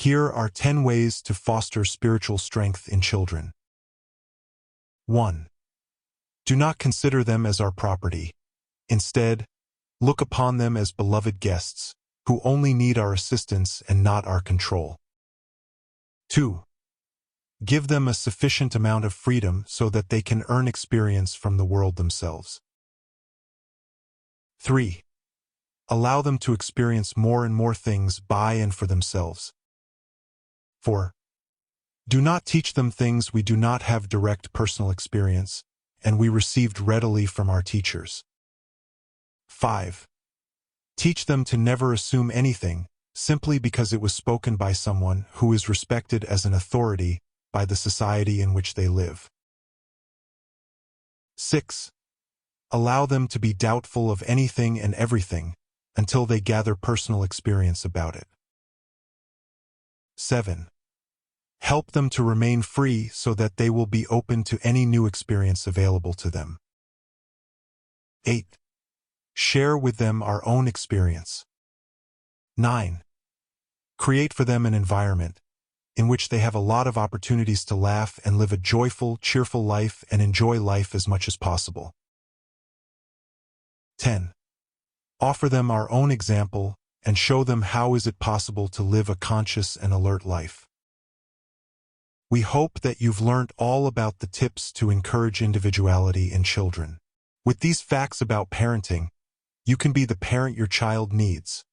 Here are 10 ways to foster spiritual strength in children. 1. Do not consider them as our property. Instead, look upon them as beloved guests, who only need our assistance and not our control. 2. Give them a sufficient amount of freedom so that they can earn experience from the world themselves. 3. Allow them to experience more and more things by and for themselves. 4. Do not teach them things we do not have direct personal experience, and we received readily from our teachers. 5. Teach them to never assume anything, simply because it was spoken by someone who is respected as an authority by the society in which they live. 6. Allow them to be doubtful of anything and everything until they gather personal experience about it. 7. Help them to remain free so that they will be open to any new experience available to them. 8. Share with them our own experience. 9. Create for them an environment in which they have a lot of opportunities to laugh and live a joyful, cheerful life and enjoy life as much as possible. 10. Offer them our own example and show them how is it possible to live a conscious and alert life. We hope that you've learned all about the tips to encourage individuality in children. With these facts about parenting, you can be the parent your child needs.